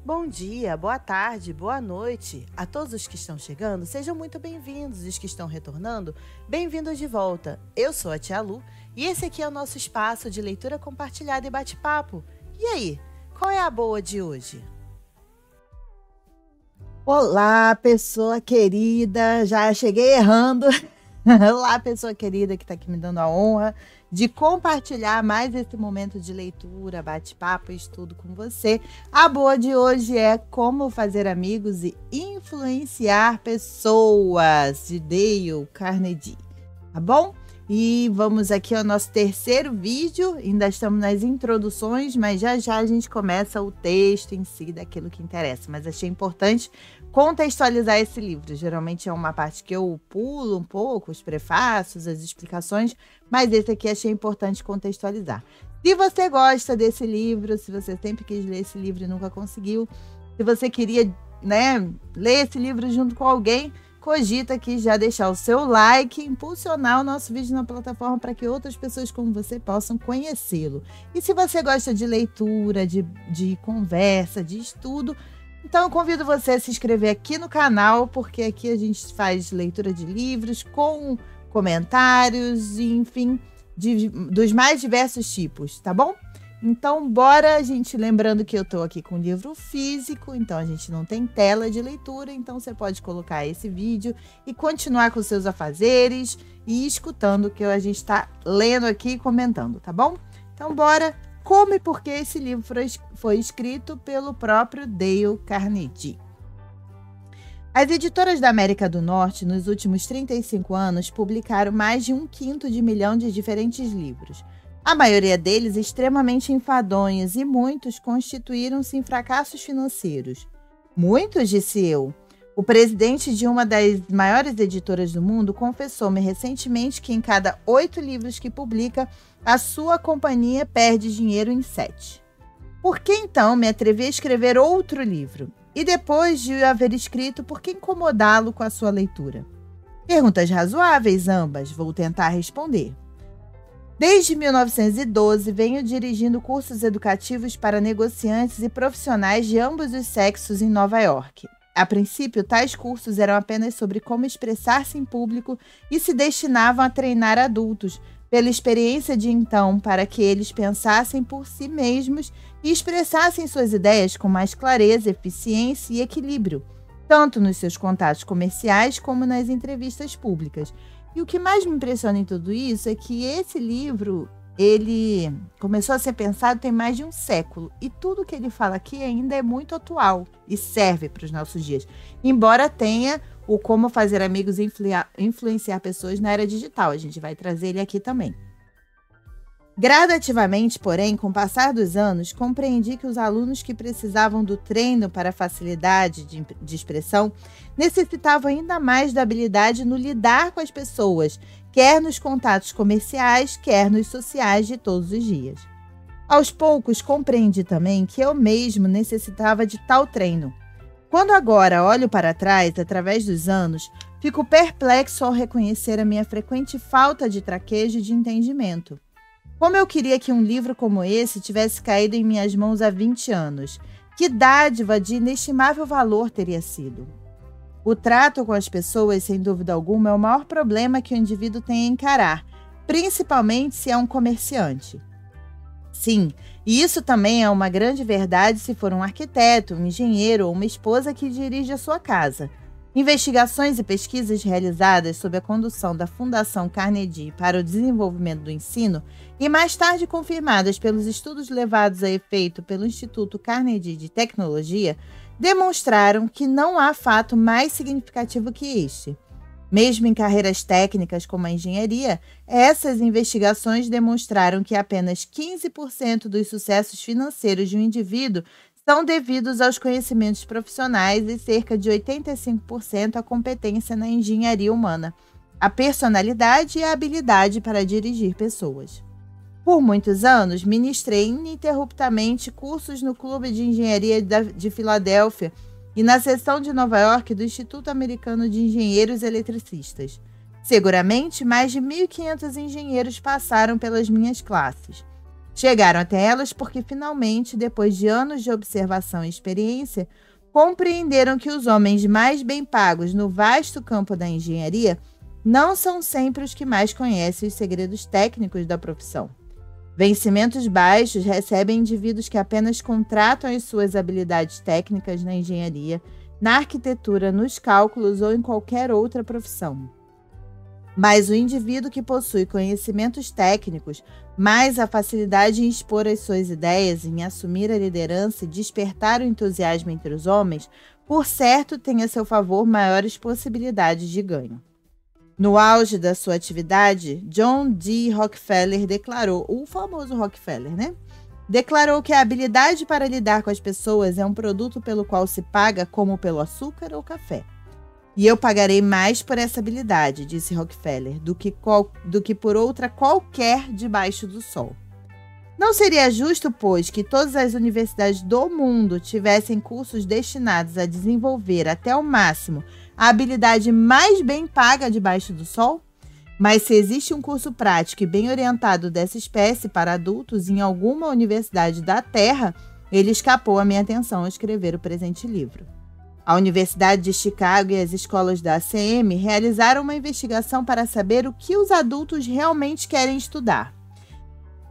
Bom dia, boa tarde, boa noite. A todos os que estão chegando, sejam muito bem-vindos. E os que estão retornando, bem-vindos de volta. Eu sou a Tia Lu e esse aqui é o nosso espaço de leitura compartilhada e bate-papo. E aí, qual é a boa de hoje? Olá, pessoa querida, já cheguei errando. Olá, pessoa querida que está aqui me dando a honra de compartilhar mais esse momento de leitura, bate-papo e estudo com você. A boa de hoje é Como Fazer Amigos e Influenciar Pessoas, de Dale Carnegie, tá bom? E vamos aqui ao nosso terceiro vídeo, ainda estamos nas introduções, mas já já a gente começa o texto em si daquilo que interessa. Mas achei importante contextualizar esse livro. Geralmente é uma parte que eu pulo um pouco, os prefácios, as explicações, mas esse aqui achei importante contextualizar. Se você gosta desse livro, se você sempre quis ler esse livro e nunca conseguiu, se você queria, ler esse livro junto com alguém, cogita aqui já deixar o seu like e impulsionar o nosso vídeo na plataforma para que outras pessoas como você possam conhecê-lo. E se você gosta de leitura, de conversa, de estudo, então eu convido você a se inscrever aqui no canal, porque aqui a gente faz leitura de livros com comentários, enfim, dos mais diversos tipos, tá bom? Então, bora, gente, lembrando que eu estou aqui com livro físico, então a gente não tem tela de leitura, então você pode colocar esse vídeo e continuar com seus afazeres e escutando o que a gente está lendo aqui e comentando, tá bom? Então, bora! Como e por que esse livro foi escrito pelo próprio Dale Carnegie. As editoras da América do Norte, nos últimos 35 anos, publicaram mais de 1/5 milhão de diferentes livros. A maioria deles extremamente enfadonhos e muitos constituíram-se em fracassos financeiros. Muitos, disse eu. O presidente de uma das maiores editoras do mundo confessou-me recentemente que em cada 8 livros que publica, a sua companhia perde dinheiro em 7. Por que então me atrevi a escrever outro livro? E depois de haver escrito, por que incomodá-lo com a sua leitura? Perguntas razoáveis ambas, vou tentar responder. Desde 1912, venho dirigindo cursos educativos para negociantes e profissionais de ambos os sexos em Nova York. A princípio, tais cursos eram apenas sobre como expressar-se em público e se destinavam a treinar adultos, pela experiência de então, para que eles pensassem por si mesmos e expressassem suas ideias com mais clareza, eficiência e equilíbrio, tanto nos seus contatos comerciais como nas entrevistas públicas. E o que mais me impressiona em tudo isso é que esse livro, ele começou a ser pensado tem mais de um século. E tudo que ele fala aqui ainda é muito atual e serve para os nossos dias. Embora tenha o Como Fazer Amigos e Influenciar Pessoas na Era Digital. A gente vai trazer ele aqui também. Gradativamente, porém, com o passar dos anos, compreendi que os alunos que precisavam do treino para facilidade de expressão necessitavam ainda mais da habilidade no lidar com as pessoas, quer nos contatos comerciais, quer nos sociais de todos os dias. Aos poucos, compreendi também que eu mesmo necessitava de tal treino. Quando agora olho para trás, através dos anos, fico perplexo ao reconhecer a minha frequente falta de traquejo e de entendimento. Como eu queria que um livro como esse tivesse caído em minhas mãos há 20 anos. Que dádiva de inestimável valor teria sido. O trato com as pessoas, sem dúvida alguma, é o maior problema que o indivíduo tem a encarar, principalmente se é um comerciante. Sim, e isso também é uma grande verdade se for um arquiteto, um engenheiro ou uma esposa que dirige a sua casa. Investigações e pesquisas realizadas sob a condução da Fundação Carnegie para o Desenvolvimento do Ensino e mais tarde confirmadas pelos estudos levados a efeito pelo Instituto Carnegie de Tecnologia demonstraram que não há fato mais significativo que este. Mesmo em carreiras técnicas como a engenharia, essas investigações demonstraram que apenas 15% dos sucessos financeiros de um indivíduo são devidos aos conhecimentos profissionais e cerca de 85% à competência na engenharia humana, a personalidade e a habilidade para dirigir pessoas. Por muitos anos, ministrei ininterruptamente cursos no Clube de Engenharia de Filadélfia e na seção de Nova York do Instituto Americano de Engenheiros Eletricistas. Seguramente, mais de 1.500 engenheiros passaram pelas minhas classes. Chegaram até elas porque, finalmente, depois de anos de observação e experiência, compreenderam que os homens mais bem pagos no vasto campo da engenharia não são sempre os que mais conhecem os segredos técnicos da profissão. Vencimentos baixos recebem indivíduos que apenas contratam as suas habilidades técnicas na engenharia, na arquitetura, nos cálculos ou em qualquer outra profissão. Mas o indivíduo que possui conhecimentos técnicos, mais a facilidade em expor as suas ideias, em assumir a liderança e despertar o entusiasmo entre os homens, por certo tem a seu favor maiores possibilidades de ganho. No auge da sua atividade, John D. Rockefeller declarou, o famoso Rockefeller, né? Declarou que a habilidade para lidar com as pessoas é um produto pelo qual se paga como pelo açúcar ou café. E eu pagarei mais por essa habilidade, disse Rockefeller, do que por outra qualquer debaixo do sol. Não seria justo, pois, que todas as universidades do mundo tivessem cursos destinados a desenvolver até o máximo a habilidade mais bem paga debaixo do sol? Mas se existe um curso prático e bem orientado dessa espécie para adultos em alguma universidade da Terra, ele escapou à minha atenção ao escrever o presente livro. A Universidade de Chicago e as escolas da ACM realizaram uma investigação para saber o que os adultos realmente querem estudar.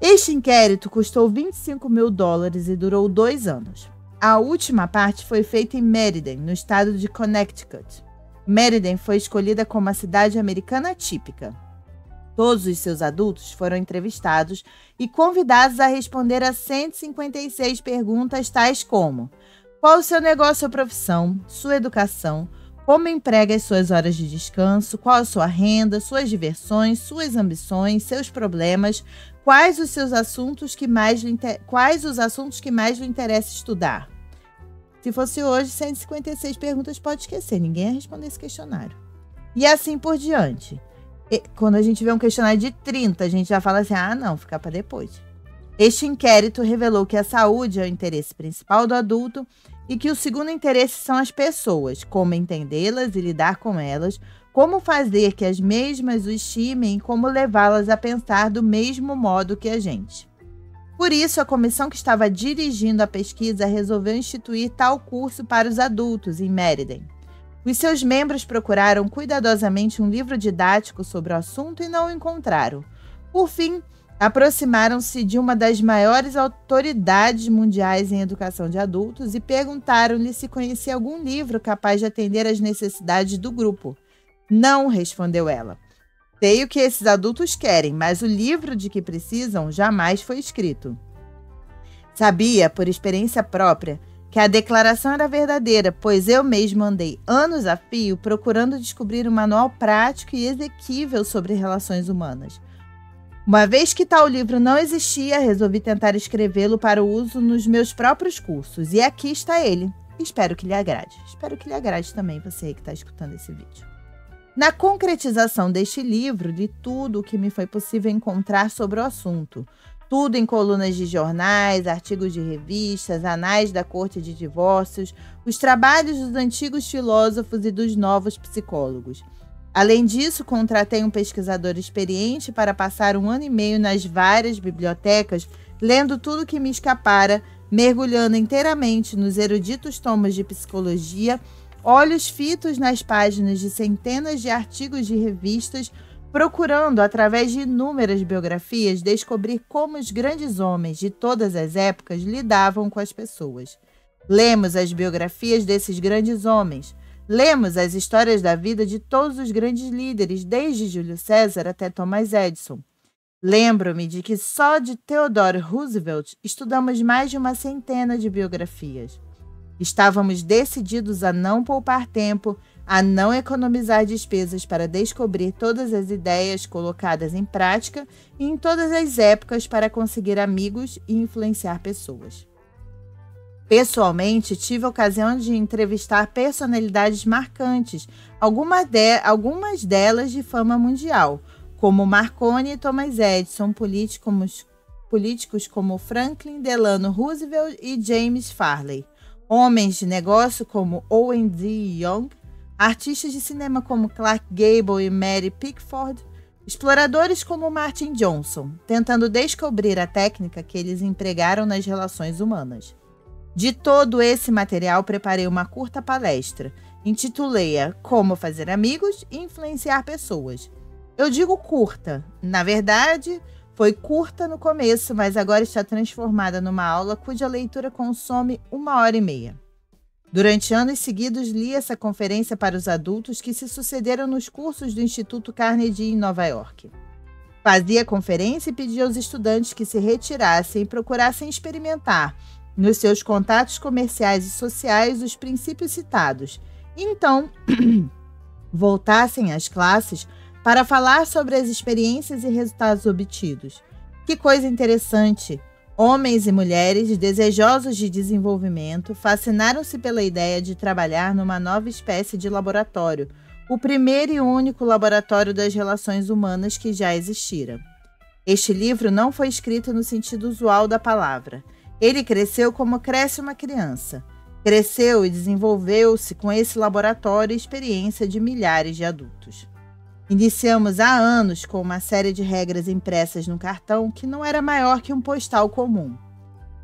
Este inquérito custou $25 mil e durou 2 anos. A última parte foi feita em Meriden, no estado de Connecticut. Meriden foi escolhida como a cidade americana típica. Todos os seus adultos foram entrevistados e convidados a responder a 156 perguntas tais como: qual o seu negócio ou profissão, sua educação, como emprega as suas horas de descanso, qual a sua renda, suas diversões, suas ambições, seus problemas, quais os assuntos que mais lhe interessa estudar. Se fosse hoje, 156 perguntas pode esquecer, ninguém ia responder esse questionário. E assim por diante. Quando a gente vê um questionário de 30, a gente já fala assim, não, fica para depois. Este inquérito revelou que a saúde é o interesse principal do adulto e que o segundo interesse são as pessoas, como entendê-las e lidar com elas, como fazer que as mesmas o estimem e como levá-las a pensar do mesmo modo que a gente. Por isso, a comissão que estava dirigindo a pesquisa resolveu instituir tal curso para os adultos em Meriden. Os seus membros procuraram cuidadosamente um livro didático sobre o assunto e não o encontraram. Por fim, aproximaram-se de uma das maiores autoridades mundiais em educação de adultos e perguntaram-lhe se conhecia algum livro capaz de atender às necessidades do grupo. Não, respondeu ela. Sei o que esses adultos querem, mas o livro de que precisam jamais foi escrito. Sabia, por experiência própria, que a declaração era verdadeira, pois eu mesmo andei anos a fio procurando descobrir um manual prático e exequível sobre relações humanas. Uma vez que tal livro não existia, resolvi tentar escrevê-lo para o uso nos meus próprios cursos. E aqui está ele. Espero que lhe agrade. Espero que lhe agrade também você que está escutando esse vídeo. Na concretização deste livro, li tudo o que me foi possível encontrar sobre o assunto. Tudo em colunas de jornais, artigos de revistas, anais da corte de divórcios, os trabalhos dos antigos filósofos e dos novos psicólogos. Além disso, contratei um pesquisador experiente para passar 1 ano e meio nas várias bibliotecas, lendo tudo que me escapara, mergulhando inteiramente nos eruditos tomos de psicologia, olhos fitos nas páginas de centenas de artigos de revistas, procurando, através de inúmeras biografias, descobrir como os grandes homens de todas as épocas lidavam com as pessoas. Lemos as biografias desses grandes homens. Lemos as histórias da vida de todos os grandes líderes, desde Júlio César até Thomas Edison. Lembro-me de que só de Theodore Roosevelt estudamos mais de 100 de biografias. Estávamos decididos a não poupar tempo, a não economizar despesas para descobrir todas as ideias colocadas em prática e em todas as épocas para conseguir amigos e influenciar pessoas. Pessoalmente, tive a ocasião de entrevistar personalidades marcantes, algumas delas de fama mundial, como Marconi e Thomas Edison, políticos como Franklin Delano Roosevelt e James Farley, homens de negócio como Owen D. Young, artistas de cinema como Clark Gable e Mary Pickford, Exploradores como Martin Johnson, tentando descobrir a técnica que eles empregaram nas relações humanas. De todo esse material, preparei uma curta palestra. Intitulei-a Como Fazer Amigos e Influenciar Pessoas. Eu digo curta. Na verdade, foi curta no começo, mas agora está transformada numa aula cuja leitura consome 1h30. Durante anos seguidos, li essa conferência para os adultos que se sucederam nos cursos do Instituto Carnegie em Nova York. Fazia a conferência e pedia aos estudantes que se retirassem e procurassem experimentar, nos seus contatos comerciais e sociais, os princípios citados, e então voltassem às classes para falar sobre as experiências e resultados obtidos. Que coisa interessante! Homens e mulheres desejosos de desenvolvimento fascinaram-se pela ideia de trabalhar numa nova espécie de laboratório, o primeiro e único laboratório das relações humanas que já existira. Este livro não foi escrito no sentido usual da palavra. Ele cresceu como cresce uma criança. Cresceu e desenvolveu-se com esse laboratório e experiência de milhares de adultos. Iniciamos há anos com uma série de regras impressas num cartão que não era maior que um postal comum.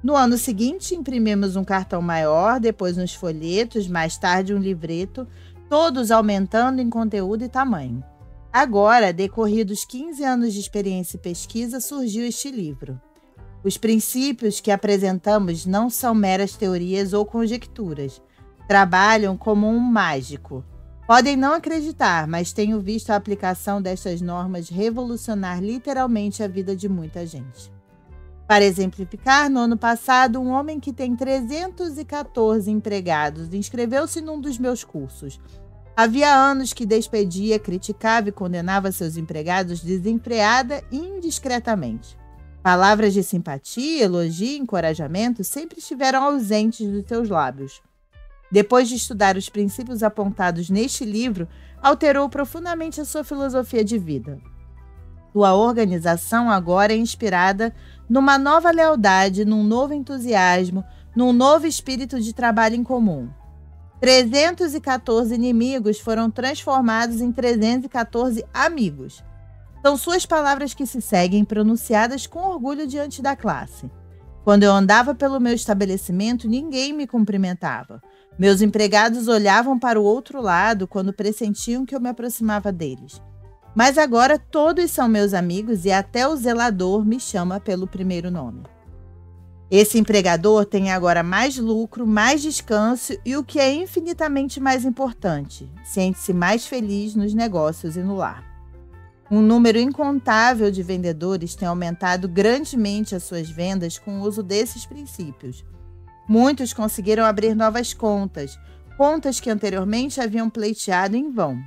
No ano seguinte, imprimimos um cartão maior, depois uns folhetos, mais tarde um livreto, todos aumentando em conteúdo e tamanho. Agora, decorridos 15 anos de experiência e pesquisa, surgiu este livro. Os princípios que apresentamos não são meras teorias ou conjecturas. Trabalham como um mágico. Podem não acreditar, mas tenho visto a aplicação destas normas revolucionar literalmente a vida de muita gente. Para exemplificar, no ano passado, um homem que tem 314 empregados inscreveu-se num dos meus cursos. Havia anos que despedia, criticava e condenava seus empregados desenfreada e indiscretamente. Palavras de simpatia, elogio e encorajamento sempre estiveram ausentes dos seus lábios. Depois de estudar os princípios apontados neste livro, alterou profundamente a sua filosofia de vida. Sua organização agora é inspirada numa nova lealdade, num novo entusiasmo, num novo espírito de trabalho em comum. 314 inimigos foram transformados em 314 amigos. São suas palavras que se seguem, pronunciadas com orgulho diante da classe. Quando eu andava pelo meu estabelecimento, ninguém me cumprimentava. Meus empregados olhavam para o outro lado quando pressentiam que eu me aproximava deles. Mas agora todos são meus amigos e até o zelador me chama pelo primeiro nome. Esse empregador tem agora mais lucro, mais descanso e, o que é infinitamente mais importante, sente-se mais feliz nos negócios e no lar. Um número incontável de vendedores tem aumentado grandemente as suas vendas com o uso desses princípios. Muitos conseguiram abrir novas contas, contas que anteriormente haviam pleiteado em vão.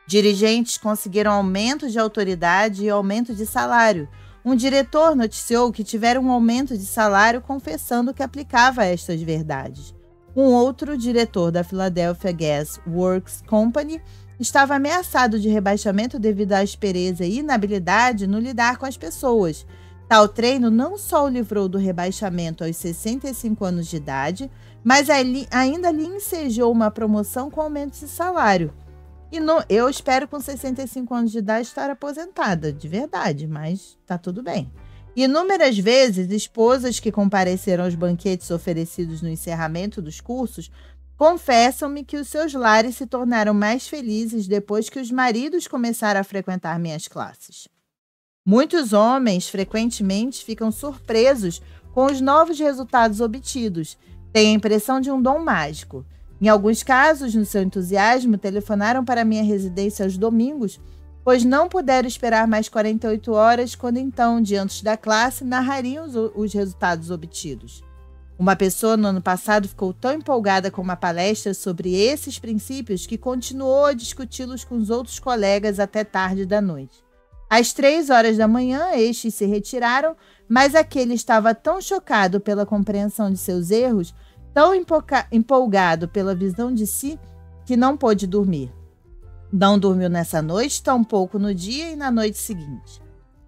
Dirigentes conseguiram aumento de autoridade e aumento de salário. Um diretor noticiou que tiveram um aumento de salário confessando que aplicava estas verdades. Um outro diretor da Philadelphia Gas Works Company estava ameaçado de rebaixamento devido à aspereza e inabilidade no lidar com as pessoas. Tal treino não só o livrou do rebaixamento aos 65 anos de idade, mas ainda lhe ensejou uma promoção com aumento de salário. Eu espero com 65 anos de idade estar aposentada, de verdade, mas tá tudo bem. Inúmeras vezes, esposas que compareceram aos banquetes oferecidos no encerramento dos cursos confessam-me que os seus lares se tornaram mais felizes depois que os maridos começaram a frequentar minhas classes. Muitos homens frequentemente ficam surpresos com os novos resultados obtidos, têm a impressão de um dom mágico. Em alguns casos, no seu entusiasmo, telefonaram para minha residência aos domingos, pois não puderam esperar mais 48 horas, quando então, diante da classe, narrariam os resultados obtidos. Uma pessoa no ano passado ficou tão empolgada com uma palestra sobre esses princípios que continuou a discuti-los com os outros colegas até tarde da noite. Às 3 horas da manhã, estes se retiraram, mas aquele estava tão chocado pela compreensão de seus erros, tão empolgado pela visão de si, que não pôde dormir. Não dormiu nessa noite, tampouco no dia e na noite seguinte.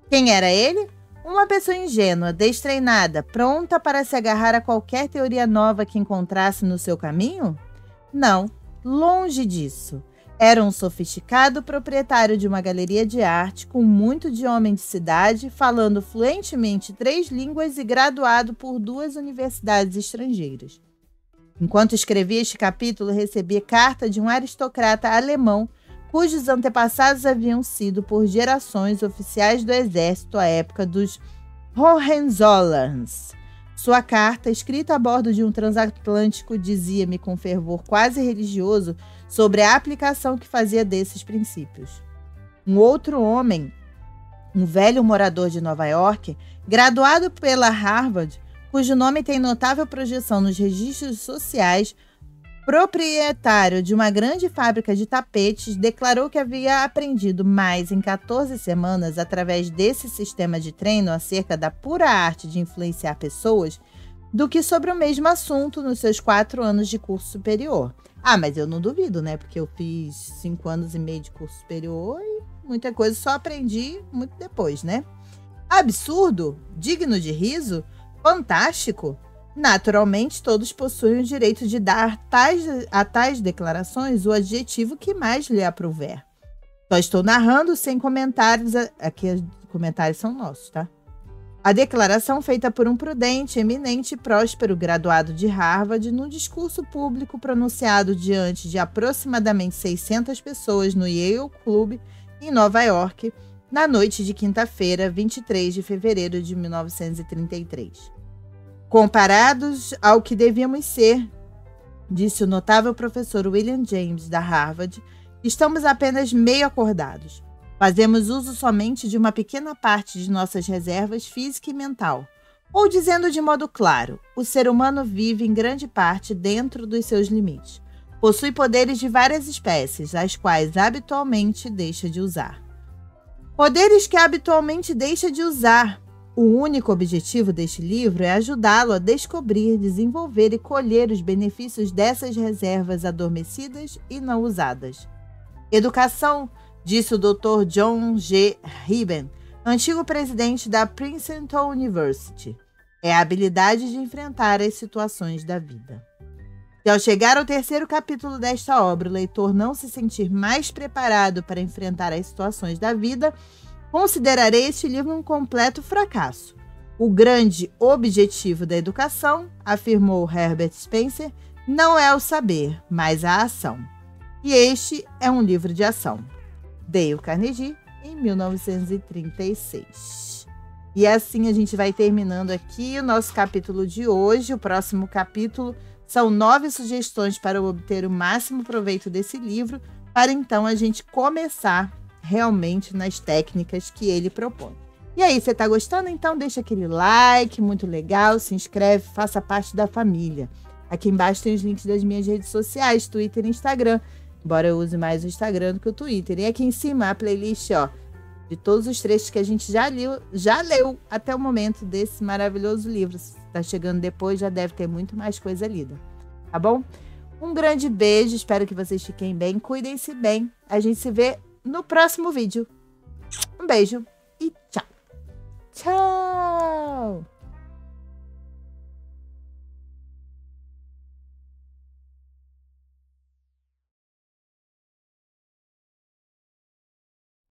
Quem era ele? Uma pessoa ingênua, destreinada, pronta para se agarrar a qualquer teoria nova que encontrasse no seu caminho? Não, longe disso. Era um sofisticado proprietário de uma galeria de arte, com muito de homem de cidade, falando fluentemente 3 línguas e graduado por 2 universidades estrangeiras. Enquanto escrevia este capítulo, recebi carta de um aristocrata alemão, cujos antepassados haviam sido, por gerações, oficiais do exército à época dos Hohenzollerns. Sua carta, escrita a bordo de um transatlântico, dizia-me com fervor quase religioso sobre a aplicação que fazia desses princípios. Um outro homem, um velho morador de Nova York, graduado pela Harvard, cujo nome tem notável projeção nos registros sociais, proprietário de uma grande fábrica de tapetes, declarou que havia aprendido mais em 14 semanas através desse sistema de treino acerca da pura arte de influenciar pessoas do que sobre o mesmo assunto nos seus 4 anos de curso superior. Ah, mas eu não duvido, né? Porque eu fiz 5 anos e meio de curso superior e muita coisa só aprendi muito depois, né? Absurdo? Digno de riso? Fantástico? Naturalmente, todos possuem o direito de dar a tais declarações o adjetivo que mais lhe aprouver. Só estou narrando sem comentários. Aqui os comentários são nossos, tá? A declaração feita por um prudente, eminente e próspero graduado de Harvard num discurso público pronunciado diante de aproximadamente 600 pessoas no Yale Club, em Nova York, na noite de quinta-feira, 23 de fevereiro de 1933. Comparados ao que devíamos ser, disse o notável professor William James, da Harvard, estamos apenas meio acordados. Fazemos uso somente de uma pequena parte de nossas reservas física e mental. Ou, dizendo de modo claro, o ser humano vive em grande parte dentro dos seus limites. Possui poderes de várias espécies, as quais habitualmente deixa de usar. Poderes que habitualmente deixa de usar. O único objetivo deste livro é ajudá-lo a descobrir, desenvolver e colher os benefícios dessas reservas adormecidas e não usadas. Educação, disse o Dr. John G. Ribben, antigo presidente da Princeton University, é a habilidade de enfrentar as situações da vida. Se ao chegar ao 3º capítulo desta obra o leitor não se sentir mais preparado para enfrentar as situações da vida, considerarei este livro um completo fracasso. O grande objetivo da educação, afirmou Herbert Spencer, não é o saber, mas a ação. E este é um livro de ação. Dale Carnegie, em 1936. E assim a gente vai terminando aqui o nosso capítulo de hoje. O próximo capítulo são 9 sugestões para obter o máximo proveito desse livro, para então a gente começar realmente nas técnicas que ele propõe. E aí, você tá gostando? Então deixa aquele like, muito legal, se inscreve, faça parte da família. Aqui embaixo tem os links das minhas redes sociais, Twitter e Instagram, embora eu use mais o Instagram do que o Twitter. E aqui em cima a playlist, ó, de todos os trechos que a gente já leu até o momento desse maravilhoso livro. Se tá chegando depois, já deve ter muito mais coisa lida, tá bom? Um grande beijo, espero que vocês fiquem bem, cuidem-se bem. A gente se vê no próximo vídeo. Um beijo e tchau! Tchau!